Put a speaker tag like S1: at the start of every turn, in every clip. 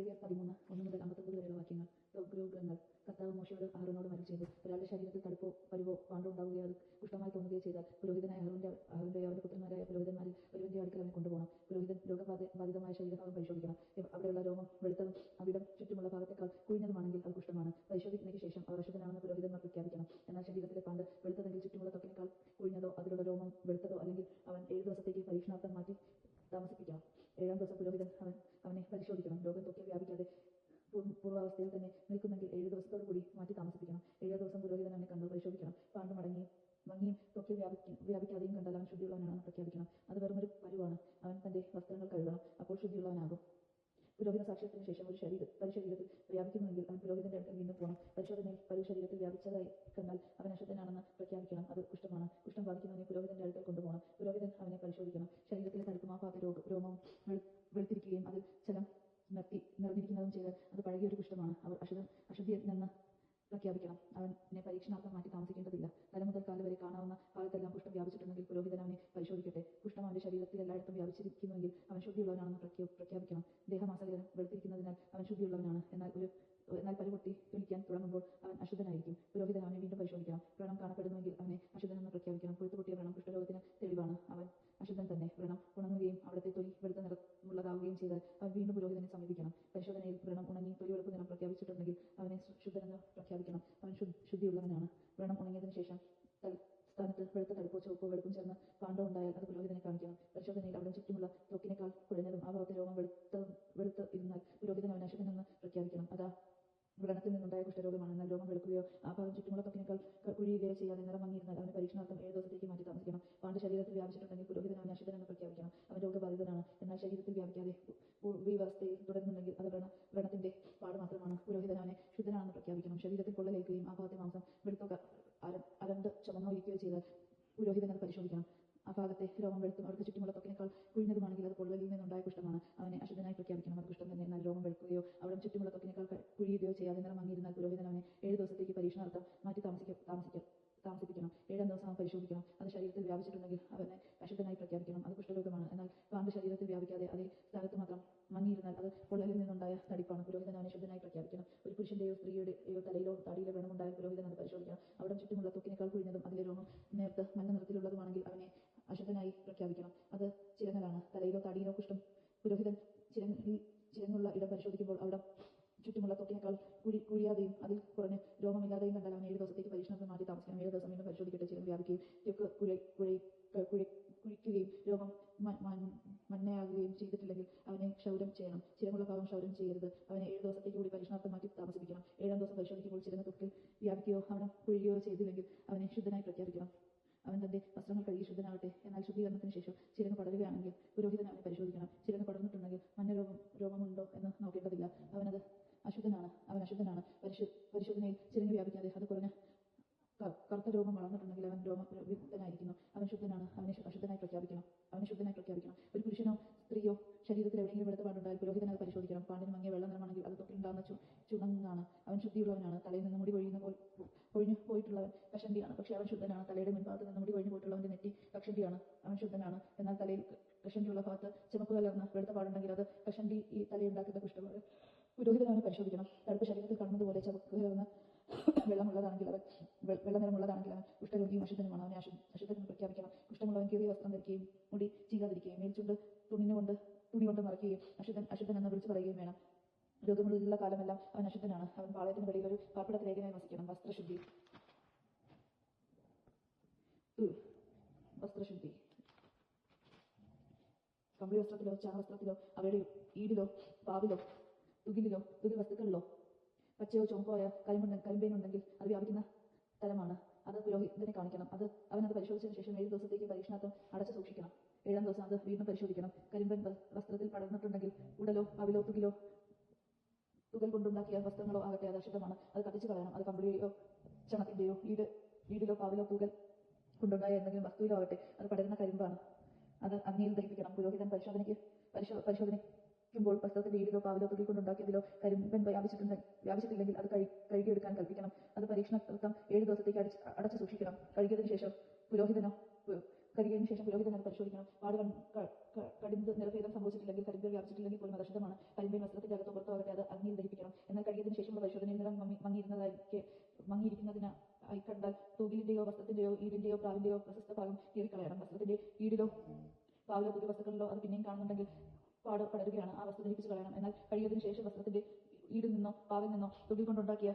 S1: ലേവ്യർ 13:1-59 വരെയുള്ള വാക്യങ്ങൾ. ഗ്രഹങ്ങൾ കർത്താവ് മോശയോട് അഹരോനോട് അരുളി ചെയ്തു, ഒരാളുടെ ശരീരത്തിൽ തടുപ്പോ പരുവോ പാണ്ടോ ഉണ്ടാവുകയോ അത് കുഷ്ഠമായി തോന്നുകയോ ചെയ്താൽ പുരോഹിതനായ അഹരോന്റെയോ അവന്റെ പുത്രന്മാരായ പുരോഹിതന്മാരിൽ ഒരുവന്റെ അടുക്കൽ അവനെ കൊണ്ടുപോകണം. പുരോഹിതൻ രോഗബാധിതമായ ശരീരഭാഗം പരിശോധിക്കണം. അവിടെയുള്ള രോമം വെളുത്തതും അവിടം ചുറ്റുമുള്ള ഭാഗത്തേക്കാൾ കുഴിഞ്ഞതുമാണെങ്കിൽ അത് കുഷ്ഠമാണ്. പരിശോധിക്കുന്നതിന് ശേഷം അവർ അശുദ്ധനാണെന്ന് പുരോഹിതന്മാർ പ്രഖ്യാപിക്കണം. എന്നാൽ ശരീരത്തിലെ പാണ്ട് വെളുത്തതെങ്കിൽ ചുറ്റുമുള്ള ത്വക്കിനേക്കാൾ കുഴിഞ്ഞതോ അതിലുള്ള രോമം വെളുത്തതോ അല്ലെങ്കിൽ അവൻ 7 ദിവസത്തേക്ക് പരീക്ഷണാർത്ഥം മാറ്റി താമസിപ്പിക്കണം. 7-ാം ദിവസം പുരോഹിതൻ അവനെ പരിശോധിക്കണം. രോഗം ത്വക്കിൽ വ്യാപിക്കാതെ പൂർവാവസ്ഥയിൽ തന്നെ നിൽക്കുന്നെങ്കിൽ 7 ദിവസത്തോടു കൂടി മാറ്റി താമസിപ്പിക്കണം. 7-ാം ദിവസം പുരോഹിതൻ അവനെ കണ്ടു പരിശോധിക്കണം. പാണ്ട് മങ്ങിയും ത്വക്കിൽ വ്യാപിക്കാതെയും കണ്ടാൽ അവൻ ശുദ്ധിയുള്ളവനാണെന്ന് പ്രഖ്യാപിക്കണം. അത് വെറുമൊരു പരുവാണ്. അവൻ തന്റെ വസ്ത്രങ്ങൾ കഴുകണം, അപ്പോൾ ശുദ്ധിയുള്ളവനാകും. പുരോഹിത സാക്ഷ്യത്തിന് ശേഷം ഒരു ശരീരത്തിൽ വ്യാപിക്കുന്നുവെങ്കിൽ അവൻ പുരോഹിതന്റെ അടുക്കൽ വീണ്ടും പോകണം. പരിശോധനയിൽ പരു ശരീരത്തിൽ വ്യാപിച്ചതായി കണ്ടാൽ അവൻ അശുദ്ധനാണെന്ന് പ്രഖ്യാപിക്കണം. അത് കുഷ്ഠമാണ്. കുഷ്ഠം ബാധിക്കുന്നവനെ പുരോഹിതന്റെ അടുക്കൽ കൊണ്ടുപോകണം. പുരോഹിതൻ അവനെ പരിശോധിക്കണം. ശരീരത്തിലെ തടുപ്പും ആ ഭാഗത്തെ രോമവും വെളുത്തിരിക്കുകയും അതിൽ ജലം നിറഞ്ഞിരിക്കുന്നതും ചെയ്താൽ അത് പഴകിയൊരു കുഷ്ഠമാണ്. അവർ അശുദ്ധിയിൽ നിന്ന് പ്രഖ്യാപിക്കണം. അവനെ പരീക്ഷണാർത്ഥം മാറ്റി താമസിക്കേണ്ടതില്ല. തല മുതൽ കാല് വരെ കാണാവുന്ന ഭാഗത്തെല്ലാം കുഷ്ഠം വ്യാപിച്ചിട്ടുണ്ടെങ്കിൽ പുരോഹിതൻ അവനെ പരിശോധിക്കട്ടെ. കുഷ്ഠം അവന്റെ ശരീരത്തിൽ എല്ലായിടത്തും വ്യാപിച്ചിരിക്കുന്നുവെങ്കിൽ അവൻ ശുദ്ധിയുള്ളവനാണെന്ന് പ്രഖ്യാപിക്കണം. ദേഹമാസകലം വെളുത്തിരിക്കുന്നതിനാൽ അവൻ ശുദ്ധിയുള്ളവനാണ്. എന്നാൽ പരു പൊട്ടി തൊലിക്കാൻ തുടങ്ങുമ്പോൾ അവൻ അശുദ്ധനായിരിക്കും. പുരോഹിതൻ അവനെ വീണ്ടും പരിശോധിക്കണം. വ്രണം കാണപ്പെടുന്നുവെങ്കിൽ അവനെ അശുദ്ധനെന്ന് പ്രഖ്യാപിക്കണം. കൊഴുത്തുപൊട്ടിയ വ്രണം കുഷ്ഠരോഗത്തിന് തെളിവാണ്. അവൻ അശുദ്ധൻ തന്നെ. വ്രണം ഉണങ്ങുകയും അവിടുത്തെ തൊലി വെളുത്ത നിറമുള്ളതാവുകയും ചെയ്താൽ അവൻ വീണ്ടും പുരോഹിതനെ സമീപിക്കണം. പരിശോധനയിൽ വ്രണം ഉണങ്ങി തൊലി വെളുപ്പ് നിറം പ്രഖ്യാപിച്ചിട്ടുണ്ടെങ്കിൽ അവനെ ശുദ്ധനെന്ന് പ്രഖ്യാപിക്കണം. അവൻ ശുദ്ധിയുള്ളവനാണ്. വ്രണം ഉണങ്ങിയതിനു ശേഷം സ്ഥാനത്ത് വെളുത്ത തടുപ്പോ ചുവപ്പോ വെളുപ്പും ചേർന്ന് പാണ്ടോ ഉണ്ടായാൽ അത് പുരോഹിതനെ കാണിക്കണം. പരിശോധനയിൽ അവിടെ ചുറ്റുമുള്ള ത്വക്കിനേക്കാൾ കുഴഞ്ഞതും ആ ഭാഗത്തെ രോമം വെളുത്ത് ഇരുന്നാൽ പുരോഹിതൻ അവൻ അശുദ്ധനെന്ന് പ്രഖ്യാപിക്കണം. അതാ വ്രണത്തിൽ നിന്നുണ്ടായ കുഷ്ഠരോഗമാണ്. എന്നാൽ രോമം വെളുക്കുകയോ ആ ഭാഗം ചുറ്റുമുള്ള ത്വക്കിനേക്കാൾ കുഴിയുകയോ ചെയ്യാതെ നിറം മങ്ങിയിരുന്നാൽ അവന് പരീക്ഷണാർത്ഥം 7 ദിവസത്തേക്ക് മാറ്റി താമസിക്കണം. പാണ്ട് ശരീരത്തിൽ വ്യാപിച്ചിട്ടുണ്ടെങ്കിൽ പുരോഹിതൻ അവനെ അശുദ്ധനെന്ന് പ്രഖ്യാപിക്കണം. അവൻ രോഗബാധിതനാണ്. എന്നാൽ ശരീരത്തിൽ വ്യാപിക്കാതെ പൂർവ്വാവസ്ഥയിൽ തുടരുന്നുണ്ടെങ്കിൽ അത് വ്രണത്തിന്റെ പാട് മാത്രമാണ്. പുരോഹിതൻ അവനെ ശുദ്ധനാണെന്ന് പ്രഖ്യാപിക്കണം. ശരീരത്തിൽ പൊള്ളലേൽക്കുകയും ആ ഭാഗത്തെ മാംസം വെളുത്തോ അരണ്ട് ചുമന്നോ ഇരിക്കുകയോ ചെയ്താൽ പുരോഹിതൻ അത് പരിശോധിക്കണം. ആ ഭാഗത്തെ രോമം വെളുത്തും അവിടുത്തെ ചുറ്റുമുള്ള ത്വക്കിനേക്കാൾ കുഴിഞ്ഞതുമാണെങ്കിൽ അത് പൊള്ളലിൽ നിന്നുണ്ടായ കുഷ്ഠമാണ്. അവനെ അശുദ്ധനായി പ്രഖ്യാപിക്കണം. അത് കുഷ്ഠം തന്നെ. എന്നാൽ രോമം വെളുക്കുകയോ അവിടെ ചുറ്റുമുള്ള ത്വക്കിനേക്കാൾ കുഴിയുകയോ ചെയ്യാതെ നിറം മങ്ങിയിരുന്നാൽ പുരോഹിതൻ അവനെ 7 ദിവസത്തേക്ക് പരീക്ഷണാർത്ഥം മാറ്റി താമസിപ്പിക്കണം. 7-ാം ദിവസം അവൻ പരിശോധിക്കണം. അത് ശരീരത്തിൽ വ്യാപിച്ചിട്ടുണ്ടെങ്കിൽ അവനെ അശുദ്ധനായി പ്രഖ്യാപിക്കണം. അത് കുഷ്ഠരോഗമാണ്. എന്നാൽ പാണ്ട് ശരീരത്തിൽ വ്യാപിക്കാതെ അതേ സ്ഥാനത്ത് മാത്രം മങ്ങിയിരുന്നാൽ അത് പൊള്ളലിൽ നിന്നുണ്ടായ തടിപ്പാണ്. പുരോഹിതൻ അവനെ ശുദ്ധനായി പ്രഖ്യാപിക്കണം. ഒരു പുരുഷന്റെയോ സ്ത്രീയുടെയോ തലയിലോ താടിയിലോ വ്രണമുണ്ടായാൽ പുരോഹിതൻ അത് പരിശോധിക്കണം. അവിടെ ചുറ്റുമുള്ള ത്വക്കിനേക്കാൾ കുഴിഞ്ഞതും അതിലെ രോമം നേർത്ത് മഞ്ഞ നിറത്തിലുള്ളതുമാണെങ്കിൽ അവനെ അശുദ്ധനായി പ്രഖ്യാപിക്കണം. അത് ചിരങ്ങലാണ്. തലയിലോ താടിയിലോ കുഷ്ഠം. പുരോഹിതൻ ചിരങ്ങുള്ള ഇടം പരിശോധിക്കുമ്പോൾ അവിടെ ചുറ്റുമുള്ള ത്വക്കിനേക്കാൾ കുഴിയാതെയും അതിൽ കുറഞ്ഞ് രോമമില്ലാതെയും കണ്ടാൽ അവൻ 7 ദിവസത്തേക്ക് പരീക്ഷണത്തിൽ മാറ്റി താമസിക്കണം. 7 ദിവസം വീണ്ടും പരിശോധിക്കട്ടെ. ചിരം വ്യാപിക്കുകയും ത്വക്ക് കുഴിക്കുകയും രോമം മഞ്ഞയാകുകയും ചെയ്തിട്ടില്ലെങ്കിൽ അവനെ ക്ഷൗരം ചെയ്യണം. ചിരമുള്ള ഭാഗം ക്ഷൗരം ചെയ്യരുത്. അവനെ 7 ദിവസത്തേക്ക് കൂടി പരീക്ഷണാർത്ഥം മാറ്റി താമസിപ്പിക്കണം. 7-ാം ദിവസം പരിശോധിക്കുമ്പോൾ ചിരങ്ങ് ത്വക്കിൽ വ്യാപിക്കുകയോ അവിടെ കുഴിയുകയോ ചെയ്തില്ലെങ്കിൽ അവനെ ശുദ്ധനായി പ്രഖ്യാപിക്കണം. അവൻ തന്റെ വസ്ത്രങ്ങൾ കഴുകി ശുദ്ധനാകട്ടെ. എന്നാൽ ശുദ്ധീകരണത്തിന് ശേഷം ചിരങ്ങ് പടരുകയാണെങ്കിൽ പുരോഹിതൻ അവനെ പരിശോധിക്കണം. ചിരങ്ങ് പടർന്നിട്ടുണ്ടെങ്കിൽ മഞ്ഞ രോഗമുണ്ടോ എന്ന് നോക്കേണ്ടതില്ല. അവൻ അശുദ്ധനാണ്. പരിശോധനയിൽ ചിരങ്ങ് വ്യാപിക്കാതെ അത് കുറഞ്ഞ കറുത്ത രോമം വളർന്നിട്ടുണ്ടെങ്കിൽ അവൻ രോഗവിമുക്തനായിരിക്കുന്നു. അവൻ ശുദ്ധനാണ്. അവനെ ശുദ്ധനായി പ്രഖ്യാപിക്കണം. ഒരു പുരുഷനോ സ്ത്രീയോ ശരീരത്തിൽ എവിടെയെങ്കിലും വെളുത്ത പാടുണ്ടായാൽ പുരോഹിതൻ അത് പരിശോധിക്കണം. പാണ്ടിന് മങ്ങിയ വെള്ള നിറമാണെങ്കിൽ അത് ത്വക്കിലുണ്ടാകുന്ന ചുണങ്ങാണ്. അവൻ ശുദ്ധിയുള്ളവനാണ്. തലയിൽ നിന്ന് മുടി കൊഴിഞ്ഞു പോയിട്ടുള്ളവൻ കഷണ്ടിയാണ്. പക്ഷേ അവൻ ശുദ്ധനാണ്. തലയുടെ മുൻഭാഗത്ത് നിന്ന് മുടി കൊഴിഞ്ഞു പോയിട്ടുള്ളവന്റെ നെറ്റി കഷണ്ടിയാണ്. അവൻ ശുദ്ധനാണ്. എന്നാൽ തലയിൽ കഷണ്ടിയുള്ള ഭാഗത്ത് ചുമപ്പ് കലർന്ന വെളുത്ത പാടുണ്ടെങ്കിൽ അത് കഷണ്ടി ഈ തലയുണ്ടാക്കുന്ന കുഷ്ഠമാണ്. പുരോഹിതൻ അവനെ പരിശോധിക്കണം. തടുപ്പ് ശരീരത്തിൽ കാണുന്നതുപോലെ ചുവപ്പ് കലർന്ന വെള്ള നിറമുള്ളതാണെങ്കിൽ അവൻ കുഷ്ഠരോഗിയും അശുദ്ധനുമാണ്. അവനെ അശുദ്ധനെന്ന് പ്രഖ്യാപിക്കണം. കുഷ്ഠമുള്ളവൻ കീറിയ വസ്ത്രം ധരിക്കുകയും മുടി ചീകാതിരിക്കുകയും മേൽചുണ്ട് തുണി കൊണ്ട് മറയ്ക്കുകയും അശുദ്ധനെന്ന് വിളിച്ചു പറയുകയും വേണം. രോഗമുള്ള കാലമെല്ലാം അവൻ അശുദ്ധനാണ്. അവൻ പാളയത്തിന് വെളിയിൽ ഒരു പാർപ്പിടത്തിൽ ഏകനായി വസിക്കണം. വസ്ത്രശുദ്ധി. കമ്പിളി വസ്ത്രത്തിലോ ചാണവസ്ത്രത്തിലോ അവയുടെ ഈടിലോ പാവിലോ തുകിൽ വസ്തുക്കളിലോ പച്ചയോ ചുമപ്പോ ആയ കരിമ്പേനുണ്ടെങ്കിൽ അത് വ്യാപിക്കുന്ന തലമാണ്. അത് പുരോഹിതനെ കാണിക്കണം. അവനത് പരിശോധിച്ചതിന് ശേഷം 7 ദിവസത്തേക്ക് പരീക്ഷണാർത്ഥം അടച്ചു സൂക്ഷിക്കണം. 7-ാം ദിവസം അത് വീണ്ടും പരിശോധിക്കണം. കരിമ്പൻ വസ്ത്രത്തിൽ പടർന്നിട്ടുണ്ടെങ്കിൽ ഉടലോ പാവിലോ തുകൽ കൊണ്ടുണ്ടാക്കിയ വസ്ത്രങ്ങളോ ആകട്ടെ അത് അശുദ്ധമാണ്. അത് കത്തിച്ചു കളയണം. അത് കമ്പിളിയോ ചണത്തിന്റെയോ ഈടിലോ പാവിലോ തുകൽ കൊണ്ടുണ്ടായ എന്തെങ്കിലും വസ്തുവിലോ ആകട്ടെ അത് പടരുന്ന കരിമ്പാണ്. അത് അഗ്നിയിൽ ദഹിപ്പിക്കണം. പുരോഹിതൻ പരിശോധിക്കുമ്പോൾ വസ്ത്രത്തിന്റെ ഈടിലോ പാവിലോ തുകൽ കൊണ്ടുണ്ടാക്കിയതിലോ കരിമ്പൻ വ്യാപിച്ചിട്ടില്ലെങ്കിൽ അത് കഴുകിയെടുക്കാൻ കൽപ്പിക്കണം. അത് പരീക്ഷണാർത്ഥം 7 ദിവസത്തേക്ക് അടച്ചു സൂക്ഷിക്കണം. കഴുകിയതിനു ശേഷം പുരോഹിതൻ അത് പരിശോധിക്കണം. പാട് കടിന്ത് നിറഭേദം സംഭവിച്ചിട്ടില്ലെങ്കിൽ കരിമ്പ് വ്യാപിച്ചിട്ടില്ലെങ്കിൽ പോലും അത് അശുദ്ധമാണ്. കരിമ്പൻ വസ്ത്രത്തിന്റെ അകത്തോ പുറത്തോ വസ്തു ആകട്ടെ അത് അഗ്നിയിൽ ദഹിപ്പിക്കണം. എന്നാൽ കഴുകിയതിനു ശേഷമുള്ള പരിശോധനയിൽ നിറം മങ്ങിയിരിക്കുന്നതിനായി കണ്ടാൽ തൂകിലിന്റെയോ വസ്ത്രത്തിന്റെയോ ഈടിന്റെയോ പ്രാവിന്റെയോ പ്രശസ്ത ഭാഗം കീറിക്കളയണം. വസ്ത്രത്തിന്റെ ഈടിലോ പാവിലോ പുതിയ വസ്തുക്കളിലോ അത് പിന്നെയും കാണുന്നുണ്ടെങ്കിൽ പാട് പടരുകയാണ്. ആ വസ്തു ദഹിപ്പിച്ച് കളയണം. എന്നാൽ കഴുകിയതിനു ശേഷം വസ്ത്രത്തിന്റെ ഈടിൽ നിന്നോ പാവിൽ നിന്നോ തുകൽ കൊണ്ടുണ്ടാക്കിയ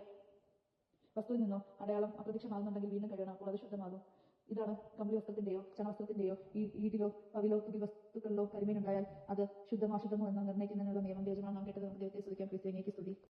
S1: വസ്തുവിൽ നിന്നോ അടയാളം അപ്രത്യക്ഷമാകുന്നുണ്ടെങ്കിൽ വീണ്ടും കഴുകണം. അപ്പോൾ അത് ശുദ്ധമാകും. ഇതാണ് കമ്പിളി വസ്ത്രത്തിന്റെയോ ചണവസ്ത്രത്തിന്റെയോ ഈടിലോ പവിലോ തുകൽ വസ്തുക്കളിലോ കരിമീനുണ്ടായാൽ അത് ശുദ്ധമോ അശുദ്ധമോ എന്ന് നിർണ്ണയിക്കുന്നതിനുള്ള നിയമം. യജമാനൻ നാം കേട്ടത്. നമുക്ക് ദൈവത്തെ സ്തുതിക്കാം. ക്രിസ്ത്യാനിക്ക് സ്തുതി.